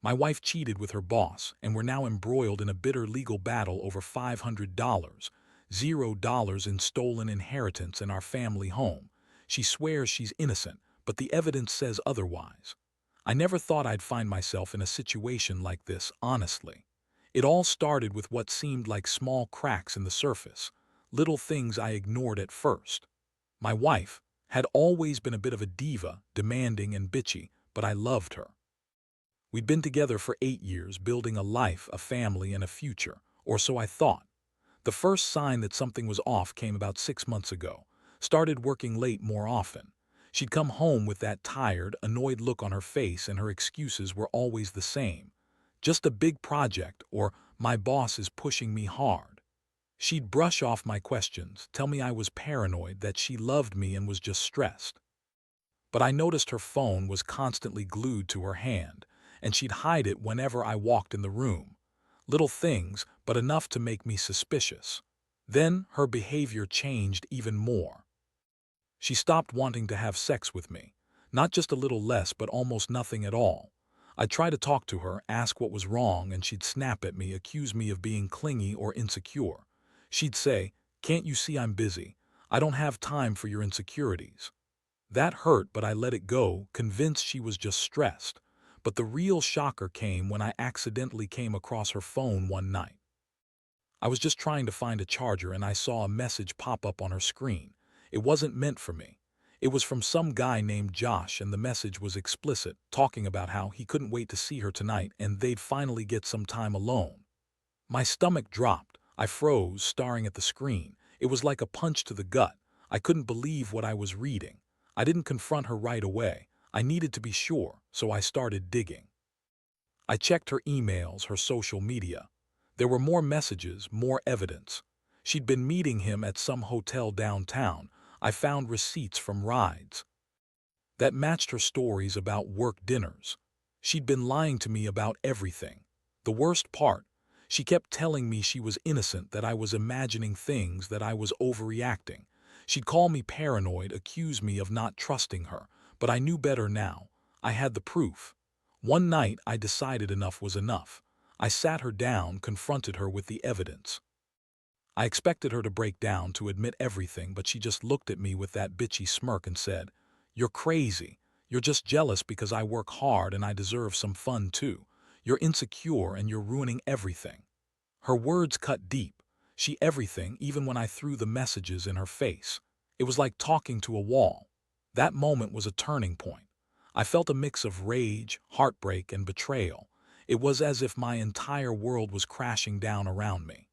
My wife cheated with her boss, and we're now embroiled in a bitter legal battle over $500, $0 in stolen inheritance in our family home. She swears she's innocent, but the evidence says otherwise. I never thought I'd find myself in a situation like this, honestly. It all started with what seemed like small cracks in the surface, little things I ignored at first. My wife had always been a bit of a diva, demanding and bitchy, but I loved her. We'd been together for 8 years, building a life, a family, and a future, or so I thought. The first sign that something was off came about 6 months ago. Started working late more often. She'd come home with that tired, annoyed look on her face, and her excuses were always the same. Just a big project, or my boss is pushing me hard. She'd brush off my questions, tell me I was paranoid, that she loved me and was just stressed. But I noticed her phone was constantly glued to her hand, and she'd hide it whenever I walked in the room. Little things, but enough to make me suspicious. Then her behavior changed even more. She stopped wanting to have sex with me. Not just a little less, but almost nothing at all. I'd try to talk to her, ask what was wrong, and she'd snap at me, accuse me of being clingy or insecure. She'd say, "Can't you see I'm busy? I don't have time for your insecurities." That hurt, but I let it go, convinced she was just stressed. But the real shocker came when I accidentally came across her phone one night. I was just trying to find a charger and I saw a message pop up on her screen. It wasn't meant for me. It was from some guy named Josh, and the message was explicit, talking about how he couldn't wait to see her tonight and they'd finally get some time alone. My stomach dropped. I froze, staring at the screen. It was like a punch to the gut. I couldn't believe what I was reading. I didn't confront her right away. I needed to be sure, so I started digging. I checked her emails, her social media. There were more messages, more evidence. She'd been meeting him at some hotel downtown. I found receipts from rides that matched her stories about work dinners. She'd been lying to me about everything. The worst part, she kept telling me she was innocent, that I was imagining things, that I was overreacting. She'd call me paranoid, accuse me of not trusting her, but I knew better now. I had the proof. One night, I decided enough was enough. I sat her down, confronted her with the evidence. I expected her to break down, to admit everything, but she just looked at me with that bitchy smirk and said, "You're crazy. You're just jealous because I work hard and I deserve some fun too. You're insecure and you're ruining everything." Her words cut deep. She everything, even when I threw the messages in her face. It was like talking to a wall. That moment was a turning point. I felt a mix of rage, heartbreak, and betrayal. It was as if my entire world was crashing down around me.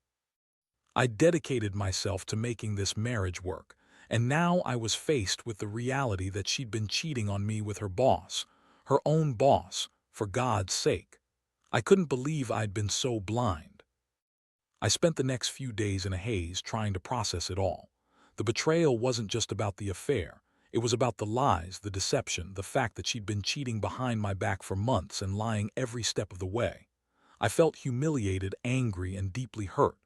I dedicated myself to making this marriage work, and now I was faced with the reality that she'd been cheating on me with her boss, her own boss, for God's sake. I couldn't believe I'd been so blind. I spent the next few days in a haze, trying to process it all. The betrayal wasn't just about the affair. It was about the lies, the deception, the fact that she'd been cheating behind my back for months and lying every step of the way. I felt humiliated, angry, and deeply hurt.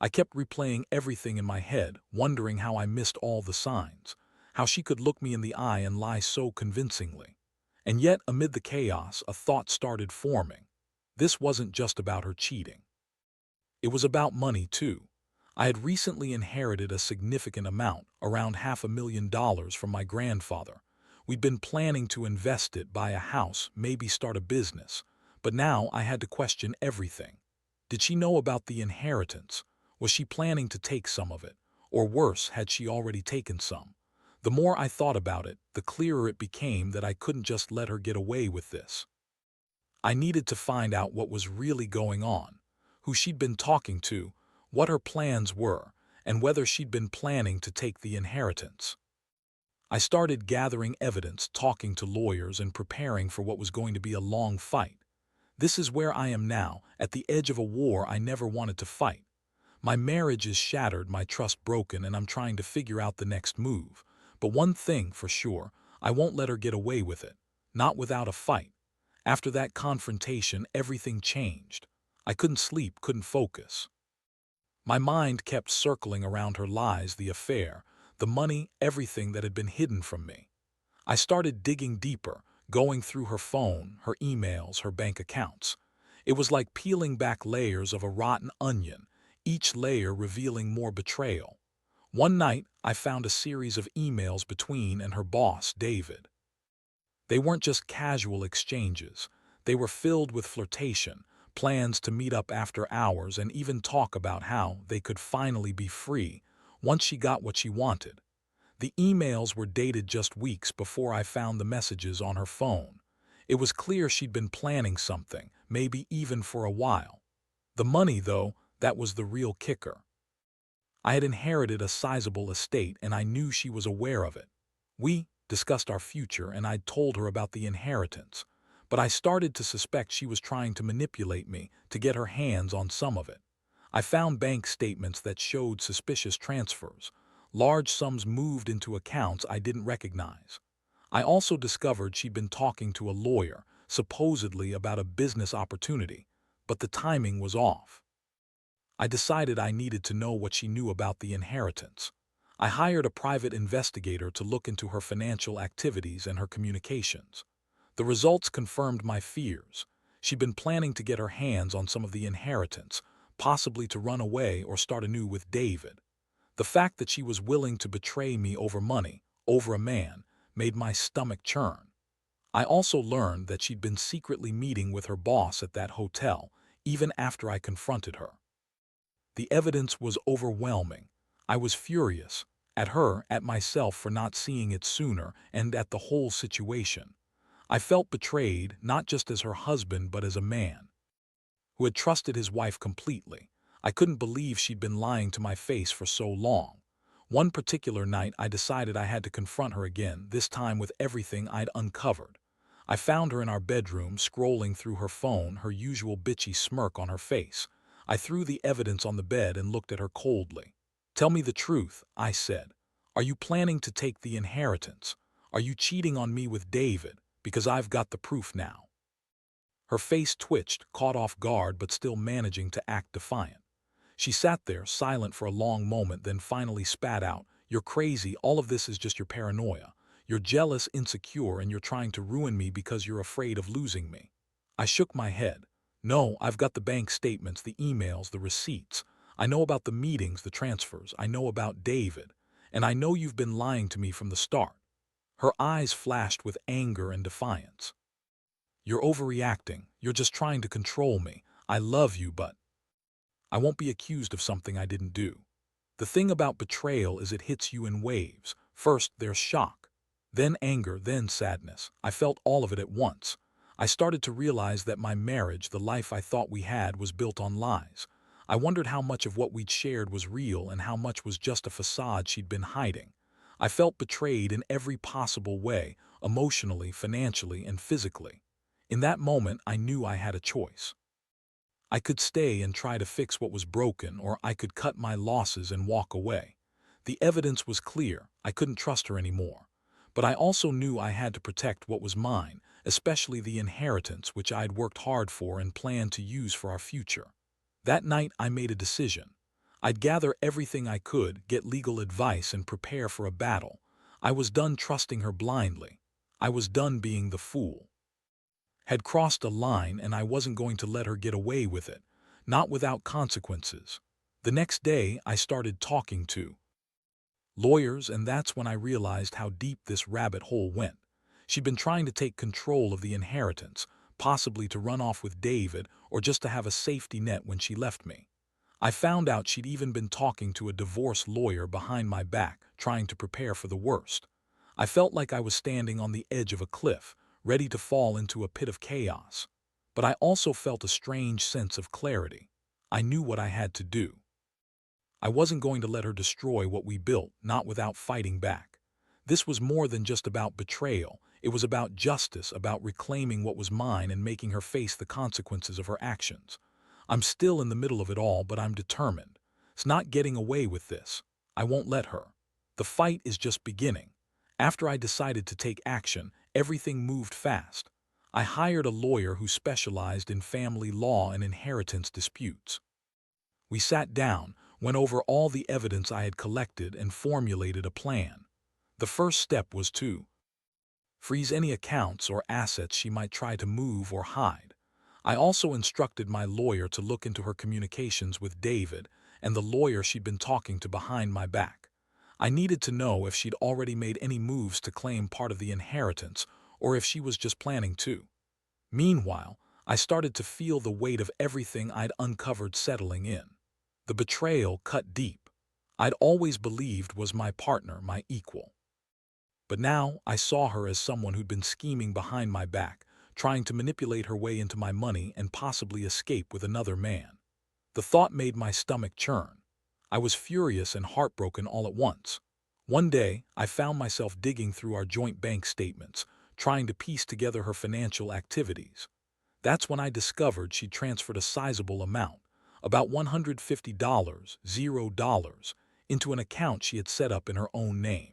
I kept replaying everything in my head, wondering how I missed all the signs, how she could look me in the eye and lie so convincingly. And yet, amid the chaos, a thought started forming. This wasn't just about her cheating. It was about money, too. I had recently inherited a significant amount, around $500,000 from my grandfather. We'd been planning to invest it, buy a house, maybe start a business. But now I had to question everything. Did she know about the inheritance? Was she planning to take some of it? Or worse, had she already taken some? The more I thought about it, the clearer it became that I couldn't just let her get away with this. I needed to find out what was really going on, who she'd been talking to, what her plans were, and whether she'd been planning to take the inheritance. I started gathering evidence, talking to lawyers, and preparing for what was going to be a long fight. This is where I am now, at the edge of a war I never wanted to fight. My marriage is shattered, my trust broken, and I'm trying to figure out the next move. But one thing for sure, I won't let her get away with it. Not without a fight. After that confrontation, everything changed. I couldn't sleep, couldn't focus. My mind kept circling around her lies, the affair, the money, everything that had been hidden from me. I started digging deeper, going through her phone, her emails, her bank accounts. It was like peeling back layers of a rotten onion, each layer revealing more betrayal. One night, I found a series of emails between and her boss, David. They weren't just casual exchanges. They were filled with flirtation, plans to meet up after hours, and even talk about how they could finally be free once she got what she wanted. The emails were dated just weeks before I found the messages on her phone. It was clear she'd been planning something, maybe even for a while. The money, though, that was the real kicker. I had inherited a sizable estate and I knew she was aware of it. We discussed our future and I'd told her about the inheritance, but I started to suspect she was trying to manipulate me to get her hands on some of it. I found bank statements that showed suspicious transfers, large sums moved into accounts I didn't recognize. I also discovered she'd been talking to a lawyer, supposedly about a business opportunity, but the timing was off. I decided I needed to know what she knew about the inheritance. I hired a private investigator to look into her financial activities and her communications. The results confirmed my fears. She'd been planning to get her hands on some of the inheritance, possibly to run away or start anew with David. The fact that she was willing to betray me over money, over a man, made my stomach churn. I also learned that she'd been secretly meeting with her boss at that hotel, even after I confronted her. The evidence was overwhelming. I was furious, at her, at myself for not seeing it sooner, and at the whole situation. I felt betrayed, not just as her husband but as a man who had trusted his wife completely. I couldn't believe she'd been lying to my face for so long. One particular night I decided I had to confront her again, this time with everything I'd uncovered. I found her in our bedroom, scrolling through her phone, her usual bitchy smirk on her face. I threw the evidence on the bed and looked at her coldly. "Tell me the truth," I said. "Are you planning to take the inheritance? Are you cheating on me with David? Because I've got the proof now." Her face twitched, caught off guard but still managing to act defiant. She sat there, silent for a long moment, then finally spat out, "You're crazy, all of this is just your paranoia. You're jealous, insecure, and you're trying to ruin me because you're afraid of losing me." I shook my head. "No, I've got the bank statements, the emails, the receipts. I know about the meetings, the transfers. I know about David. And I know you've been lying to me from the start." Her eyes flashed with anger and defiance. "You're overreacting. You're just trying to control me. I love you, but I won't be accused of something I didn't do." The thing about betrayal is it hits you in waves. First, there's shock. Then anger, then sadness. I felt all of it at once. I started to realize that my marriage, the life I thought we had, was built on lies. I wondered how much of what we'd shared was real and how much was just a facade she'd been hiding. I felt betrayed in every possible way, emotionally, financially, and physically. In that moment, I knew I had a choice. I could stay and try to fix what was broken, or I could cut my losses and walk away. The evidence was clear. I couldn't trust her anymore. But I also knew I had to protect what was mine, especially the inheritance which I'd worked hard for and planned to use for our future. That night I made a decision. I'd gather everything I could, get legal advice, and prepare for a battle. I was done trusting her blindly. I was done being the fool. Had crossed a line and I wasn't going to let her get away with it, not without consequences. The next day I started talking to lawyers, and that's when I realized how deep this rabbit hole went. She'd been trying to take control of the inheritance, possibly to run off with David or just to have a safety net when she left me. I found out she'd even been talking to a divorce lawyer behind my back, trying to prepare for the worst. I felt like I was standing on the edge of a cliff, ready to fall into a pit of chaos. But I also felt a strange sense of clarity. I knew what I had to do. I wasn't going to let her destroy what we built, not without fighting back. This was more than just about betrayal. It was about justice, about reclaiming what was mine and making her face the consequences of her actions. I'm still in the middle of it all, but I'm determined. It's not getting away with this. I won't let her. The fight is just beginning. After I decided to take action, everything moved fast. I hired a lawyer who specialized in family law and inheritance disputes. We sat down, went over all the evidence I had collected, and formulated a plan. The first step was to freeze any accounts or assets she might try to move or hide. I also instructed my lawyer to look into her communications with David and the lawyer she'd been talking to behind my back. I needed to know if she'd already made any moves to claim part of the inheritance or if she was just planning to. Meanwhile, I started to feel the weight of everything I'd uncovered settling in. The betrayal cut deep. I'd always believed was my partner, my equal. But now I saw her as someone who'd been scheming behind my back, trying to manipulate her way into my money and possibly escape with another man. The thought made my stomach churn. I was furious and heartbroken all at once. One day, I found myself digging through our joint bank statements, trying to piece together her financial activities. That's when I discovered she'd transferred a sizable amount, about $150, $0, into an account she had set up in her own name.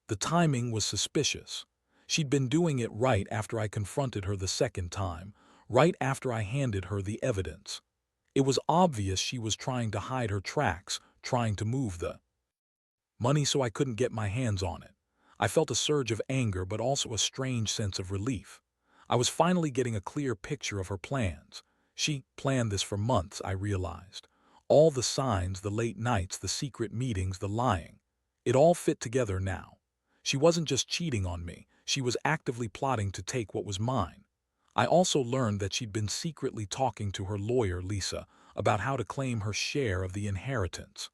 The timing was suspicious. She'd been doing it right after I confronted her the second time, right after I handed her the evidence. It was obvious she was trying to hide her tracks, trying to move the money so I couldn't get my hands on it. I felt a surge of anger but also a strange sense of relief. I was finally getting a clear picture of her plans. She planned this for months, I realized. All the signs, the late nights, the secret meetings, the lying. It all fit together now. She wasn't just cheating on me, she was actively plotting to take what was mine. I also learned that she'd been secretly talking to her lawyer, Lisa, about how to claim her share of the inheritance.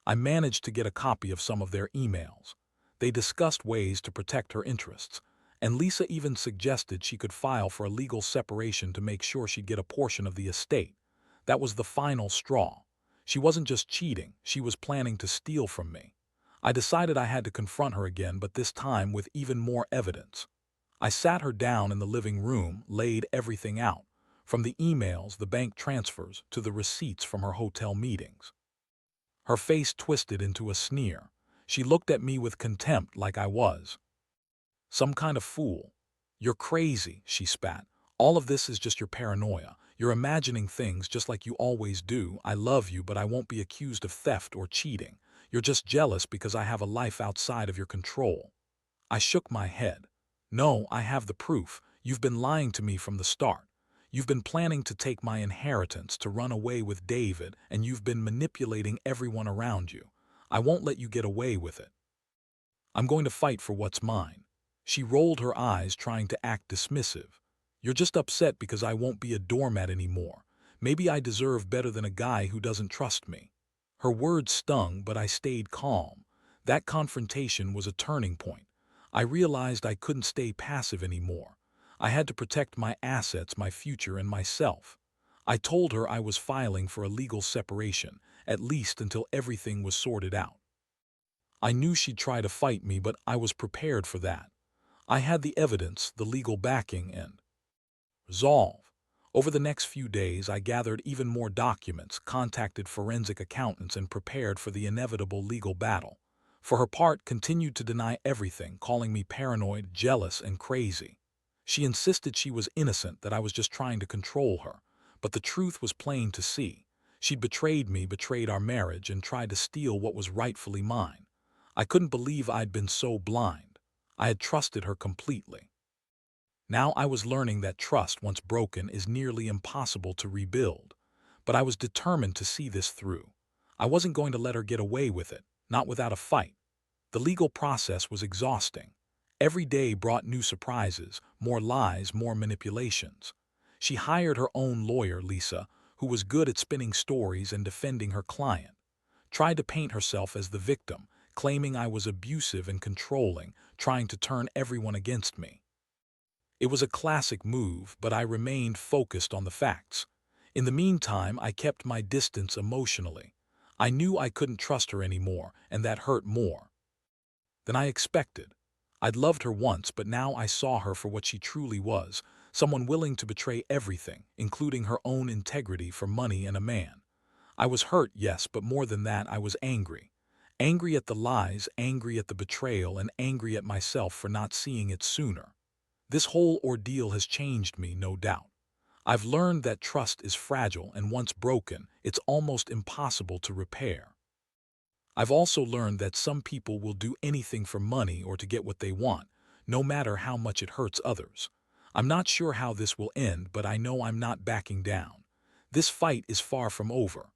I managed to get a copy of some of their emails. They discussed ways to protect her interests, and Lisa even suggested she could file for a legal separation to make sure she'd get a portion of the estate. That was the final straw. She wasn't just cheating, she was planning to steal from me. I decided I had to confront her again, but this time with even more evidence. I sat her down in the living room, laid everything out, from the emails, the bank transfers, to the receipts from her hotel meetings. Her face twisted into a sneer. She looked at me with contempt like I was some kind of fool. "You're crazy," she spat. "All of this is just your paranoia. You're imagining things just like you always do. I love you, but I won't be accused of theft or cheating. You're just jealous because I have a life outside of your control." I shook my head. "No, I have the proof. You've been lying to me from the start. You've been planning to take my inheritance, to run away with David, and you've been manipulating everyone around you. I won't let you get away with it. I'm going to fight for what's mine." She rolled her eyes, trying to act dismissive. "You're just upset because I won't be a doormat anymore. Maybe I deserve better than a guy who doesn't trust me." Her words stung, but I stayed calm. That confrontation was a turning point. I realized I couldn't stay passive anymore. I had to protect my assets, my future, and myself. I told her I was filing for a legal separation, at least until everything was sorted out. I knew she'd try to fight me, but I was prepared for that. I had the evidence, the legal backing, and resolve. Over the next few days, I gathered even more documents, contacted forensic accountants, and prepared for the inevitable legal battle. For her part, continued to deny everything, calling me paranoid, jealous, and crazy. She insisted she was innocent, that I was just trying to control her. But the truth was plain to see. She'd betrayed me, betrayed our marriage, and tried to steal what was rightfully mine. I couldn't believe I'd been so blind. I had trusted her completely. Now I was learning that trust, once broken, is nearly impossible to rebuild. But I was determined to see this through. I wasn't going to let her get away with it, not without a fight. The legal process was exhausting. Every day brought new surprises, more lies, more manipulations. She hired her own lawyer, Lisa, who was good at spinning stories and defending her client. Tried to paint herself as the victim, claiming I was abusive and controlling, trying to turn everyone against me. It was a classic move, but I remained focused on the facts. In the meantime, I kept my distance emotionally. I knew I couldn't trust her anymore, and that hurt more than I expected. I'd loved her once, but now I saw her for what she truly was, someone willing to betray everything, including her own integrity, for money and a man. I was hurt, yes, but more than that, I was angry. Angry at the lies, angry at the betrayal, and angry at myself for not seeing it sooner. This whole ordeal has changed me, no doubt. I've learned that trust is fragile, and once broken, it's almost impossible to repair. I've also learned that some people will do anything for money or to get what they want, no matter how much it hurts others. I'm not sure how this will end, but I know I'm not backing down. This fight is far from over.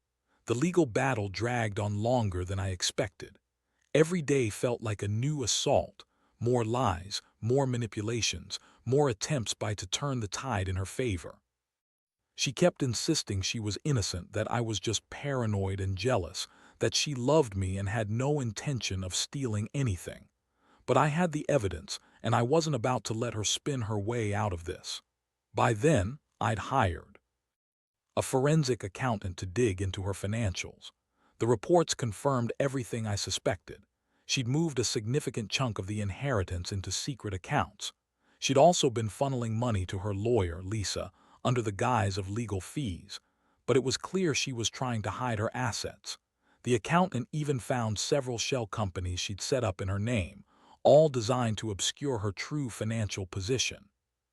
The legal battle dragged on longer than I expected. Every day felt like a new assault, more lies, more manipulations, more attempts to turn the tide in her favor. She kept insisting she was innocent, that I was just paranoid and jealous, that she loved me and had no intention of stealing anything. But I had the evidence, and I wasn't about to let her spin her way out of this. By then, I'd hired a forensic accountant to dig into her financials. The reports confirmed everything I suspected. She'd moved a significant chunk of the inheritance into secret accounts. She'd also been funneling money to her lawyer, Lisa, under the guise of legal fees. But it was clear she was trying to hide her assets. The accountant even found several shell companies she'd set up in her name, all designed to obscure her true financial position.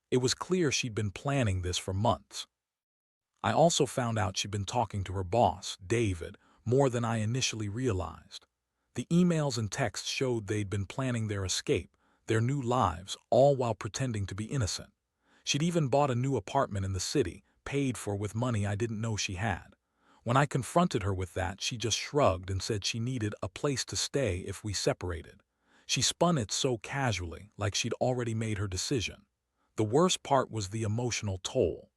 It was clear she'd been planning this for months. I also found out she'd been talking to her boss, David, more than I initially realized. The emails and texts showed they'd been planning their escape, their new lives, all while pretending to be innocent. She'd even bought a new apartment in the city, paid for with money I didn't know she had. When I confronted her with that, she just shrugged and said she needed a place to stay if we separated. She spun it so casually, like she'd already made her decision. The worst part was the emotional toll.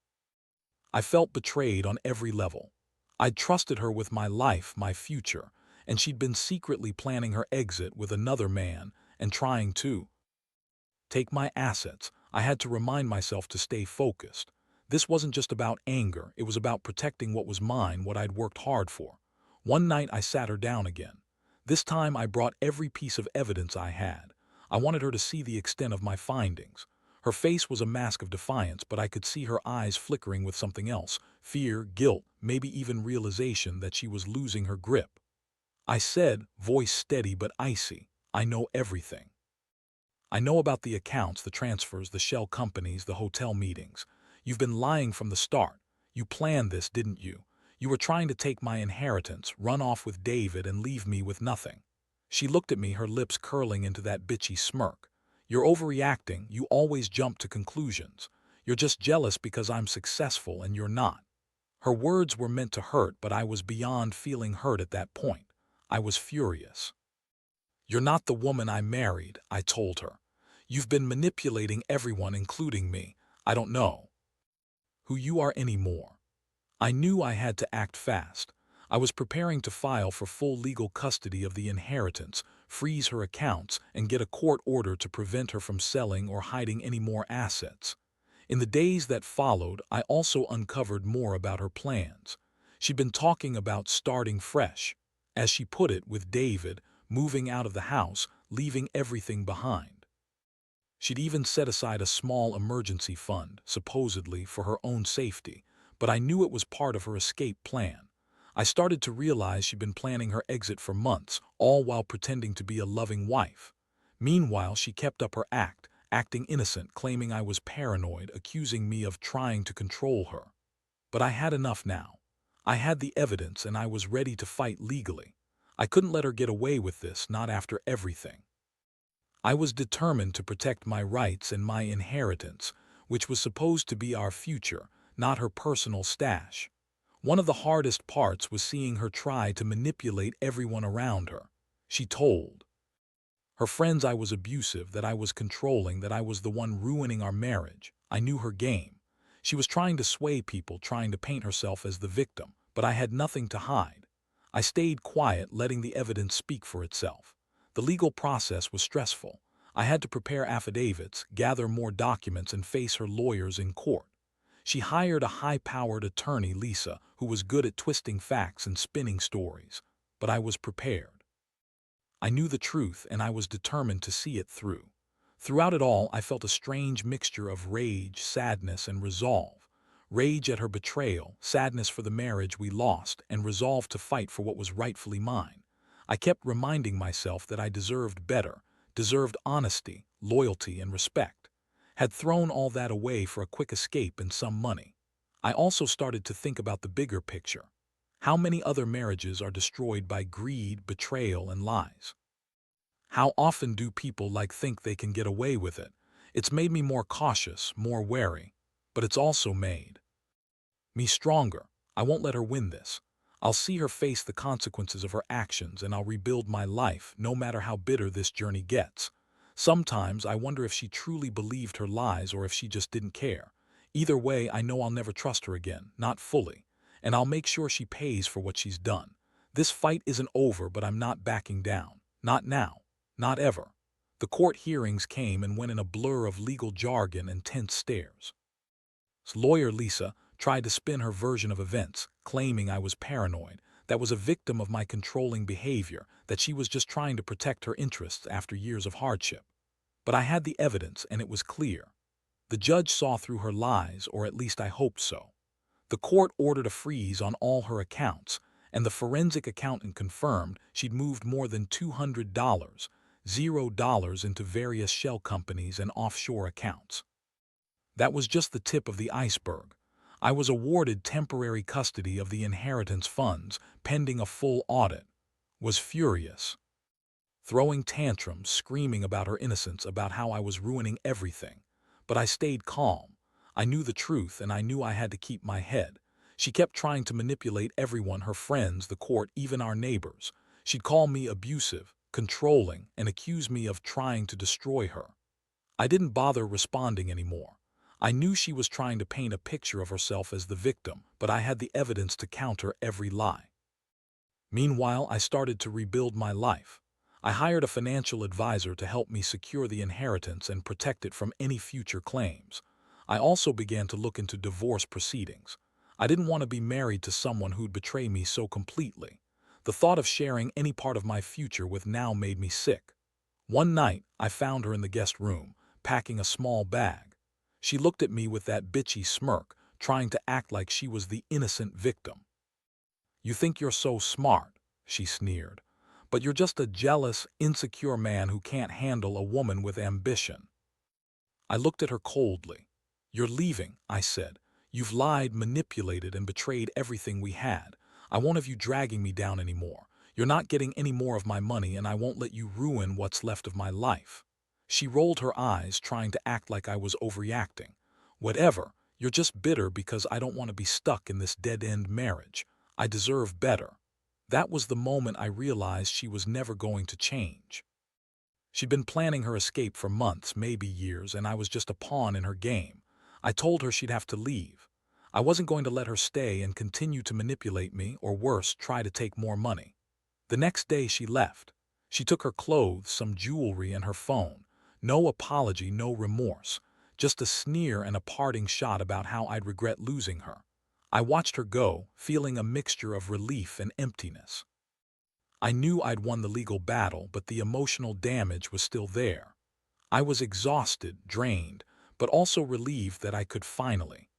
I felt betrayed on every level. I'd trusted her with my life, my future, and she'd been secretly planning her exit with another man and trying to take my assets. I had to remind myself to stay focused. This wasn't just about anger, it was about protecting what was mine, what I'd worked hard for. One night I sat her down again. This time I brought every piece of evidence I had. I wanted her to see the extent of my findings. Her face was a mask of defiance, but I could see her eyes flickering with something else: fear, guilt, maybe even realization that she was losing her grip. I said, voice steady but icy, "I know everything. I know about the accounts, the transfers, the shell companies, the hotel meetings. You've been lying from the start. You planned this, didn't you? You were trying to take my inheritance, run off with David, and leave me with nothing." She looked at me, her lips curling into that bitchy smirk. "You're overreacting. You always jump to conclusions. You're just jealous because I'm successful and you're not." Her words were meant to hurt, but I was beyond feeling hurt at that point. I was furious. "You're not the woman I married," I told her. "You've been manipulating everyone, including me. I don't know who you are anymore." I knew I had to act fast. I was preparing to file for full legal custody of the inheritance, freeze her accounts, and get a court order to prevent her from selling or hiding any more assets. In the days that followed, I also uncovered more about her plans. She'd been talking about starting fresh, as she put it, with David, moving out of the house, leaving everything behind. She'd even set aside a small emergency fund, supposedly for her own safety, but I knew it was part of her escape plan. I started to realize she'd been planning her exit for months, all while pretending to be a loving wife. Meanwhile, she kept up her act, acting innocent, claiming I was paranoid, accusing me of trying to control her. But I had enough now. I had the evidence and I was ready to fight legally. I couldn't let her get away with this, not after everything. I was determined to protect my rights and my inheritance, which was supposed to be our future, not her personal stash. One of the hardest parts was seeing her try to manipulate everyone around her. She told her friends I was abusive, that I was controlling, that I was the one ruining our marriage. I knew her game. She was trying to sway people, trying to paint herself as the victim, but I had nothing to hide. I stayed quiet, letting the evidence speak for itself. The legal process was stressful. I had to prepare affidavits, gather more documents, and face her lawyers in court. She hired a high-powered attorney, Lisa, who was good at twisting facts and spinning stories. But I was prepared. I knew the truth, and I was determined to see it through. Throughout it all, I felt a strange mixture of rage, sadness, and resolve. Rage at her betrayal, sadness for the marriage we lost, and resolve to fight for what was rightfully mine. I kept reminding myself that I deserved better, deserved honesty, loyalty, and respect. Had thrown all that away for a quick escape and some money. I also started to think about the bigger picture. How many other marriages are destroyed by greed, betrayal, and lies? How often do people think they can get away with it? It's made me more cautious, more wary, but it's also made me stronger. I won't let her win this. I'll see her face the consequences of her actions, and I'll rebuild my life, no matter how bitter this journey gets. Sometimes I wonder if she truly believed her lies or if she just didn't care. Either way, I know I'll never trust her again, not fully, and I'll make sure she pays for what she's done. This fight isn't over, but I'm not backing down. Not now. Not ever. The court hearings came and went in a blur of legal jargon and tense stares. Lawyer Lisa tried to spin her version of events, claiming I was paranoid, that was a victim of my controlling behavior, that she was just trying to protect her interests after years of hardship. But I had the evidence, and it was clear. The judge saw through her lies, or at least I hoped so. The court ordered a freeze on all her accounts, and the forensic accountant confirmed she'd moved more than $200, $0 into various shell companies and offshore accounts. That was just the tip of the iceberg. I was awarded temporary custody of the inheritance funds, pending a full audit. Was furious. Throwing tantrums, screaming about her innocence, about how I was ruining everything. But I stayed calm. I knew the truth, and I knew I had to keep my head. She kept trying to manipulate everyone, her friends, the court, even our neighbors. She'd call me abusive, controlling, and accuse me of trying to destroy her. I didn't bother responding anymore. I knew she was trying to paint a picture of herself as the victim, but I had the evidence to counter every lie. Meanwhile, I started to rebuild my life. I hired a financial advisor to help me secure the inheritance and protect it from any future claims. I also began to look into divorce proceedings. I didn't want to be married to someone who'd betray me so completely. The thought of sharing any part of my future with now made me sick. One night, I found her in the guest room, packing a small bag. She looked at me with that bitchy smirk, trying to act like she was the innocent victim. "You think you're so smart," she sneered, "but you're just a jealous, insecure man who can't handle a woman with ambition." I looked at her coldly. "You're leaving," I said. "You've lied, manipulated, and betrayed everything we had. I won't have you dragging me down anymore. You're not getting any more of my money, and I won't let you ruin what's left of my life." She rolled her eyes, trying to act like I was overreacting. "Whatever, you're just bitter because I don't want to be stuck in this dead-end marriage. I deserve better." That was the moment I realized she was never going to change. She'd been planning her escape for months, maybe years, and I was just a pawn in her game. I told her she'd have to leave. I wasn't going to let her stay and continue to manipulate me, or worse, try to take more money. The next day she left. She took her clothes, some jewelry, and her phone. No apology, no remorse. Just a sneer and a parting shot about how I'd regret losing her. I watched her go, feeling a mixture of relief and emptiness. I knew I'd won the legal battle, but the emotional damage was still there. I was exhausted, drained, but also relieved that I could finally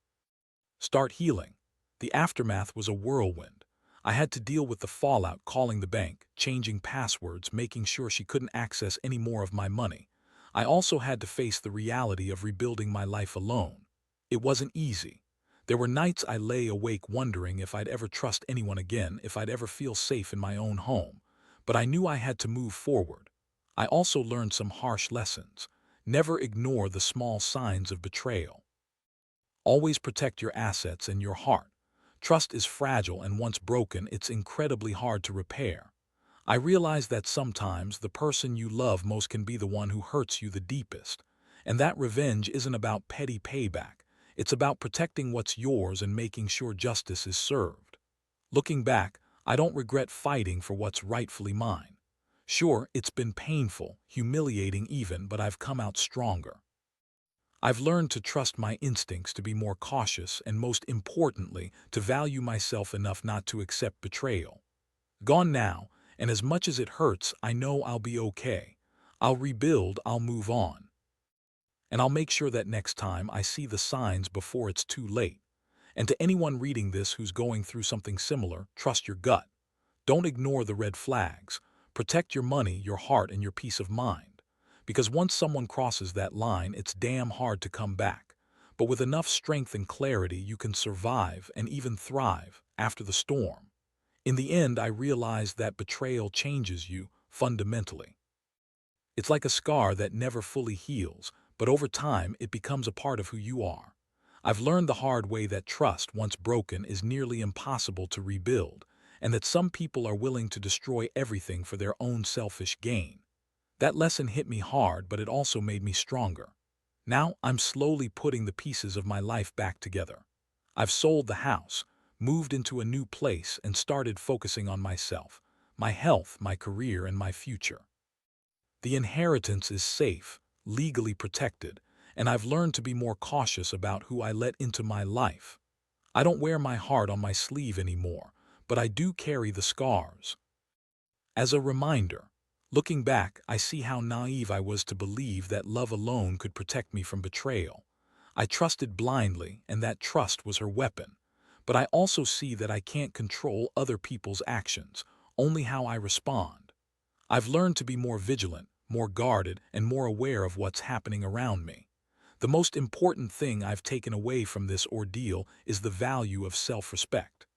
start healing. The aftermath was a whirlwind. I had to deal with the fallout, calling the bank, changing passwords, making sure she couldn't access any more of my money. I also had to face the reality of rebuilding my life alone. It wasn't easy. There were nights I lay awake wondering if I'd ever trust anyone again, if I'd ever feel safe in my own home. But I knew I had to move forward. I also learned some harsh lessons. Never ignore the small signs of betrayal. Always protect your assets and your heart. Trust is fragile, and once broken, it's incredibly hard to repair. I realize that sometimes the person you love most can be the one who hurts you the deepest. And that revenge isn't about petty payback. It's about protecting what's yours and making sure justice is served. Looking back, I don't regret fighting for what's rightfully mine. Sure, it's been painful, humiliating even, but I've come out stronger. I've learned to trust my instincts, to be more cautious, and most importantly, to value myself enough not to accept betrayal. Gone now, and as much as it hurts, I know I'll be okay. I'll rebuild, I'll move on. And I'll make sure that next time I see the signs before it's too late. And to anyone reading this who's going through something similar, trust your gut. Don't ignore the red flags. Protect your money, your heart, and your peace of mind. Because once someone crosses that line, it's damn hard to come back. But with enough strength and clarity, you can survive and even thrive after the storm. In the end, I realized that betrayal changes you fundamentally. It's like a scar that never fully heals, but over time it becomes a part of who you are. I've learned the hard way that trust, once broken, is nearly impossible to rebuild, and that some people are willing to destroy everything for their own selfish gain. That lesson hit me hard, but it also made me stronger. Now I'm slowly putting the pieces of my life back together. I've sold the house, moved into a new place, and started focusing on myself, my health, my career, and my future. The inheritance is safe, legally protected, and I've learned to be more cautious about who I let into my life. I don't wear my heart on my sleeve anymore, but I do carry the scars. As a reminder, looking back, I see how naive I was to believe that love alone could protect me from betrayal. I trusted blindly, and that trust was her weapon. But I also see that I can't control other people's actions, only how I respond. I've learned to be more vigilant, more guarded, and more aware of what's happening around me. The most important thing I've taken away from this ordeal is the value of self-respect.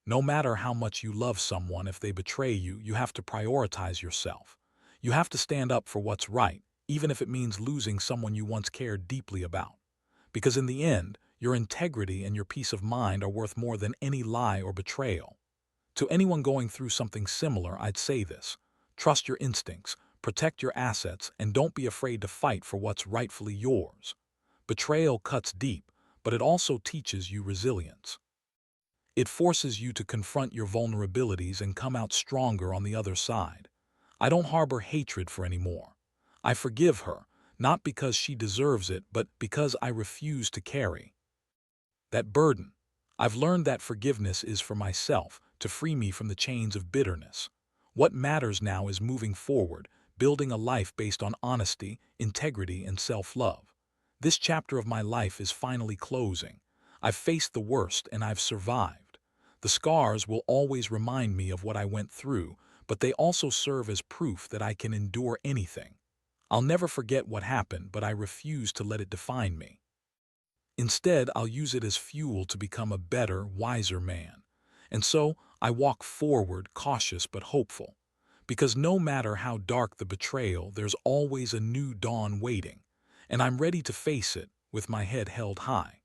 No matter how much you love someone, if they betray you, you have to prioritize yourself. You have to stand up for what's right, even if it means losing someone you once cared deeply about. Because in the end, your integrity and your peace of mind are worth more than any lie or betrayal. To anyone going through something similar, I'd say this: trust your instincts, protect your assets, and don't be afraid to fight for what's rightfully yours. Betrayal cuts deep, but it also teaches you resilience. It forces you to confront your vulnerabilities and come out stronger on the other side. I don't harbor hatred for anymore. I forgive her, not because she deserves it, but because I refuse to carry that burden. I've learned that forgiveness is for myself, to free me from the chains of bitterness. What matters now is moving forward, building a life based on honesty, integrity, and self-love. This chapter of my life is finally closing. I've faced the worst and I've survived. The scars will always remind me of what I went through, but they also serve as proof that I can endure anything. I'll never forget what happened, but I refuse to let it define me. Instead, I'll use it as fuel to become a better, wiser man. And so, I walk forward, cautious but hopeful. Because no matter how dark the betrayal, there's always a new dawn waiting. And I'm ready to face it, with my head held high.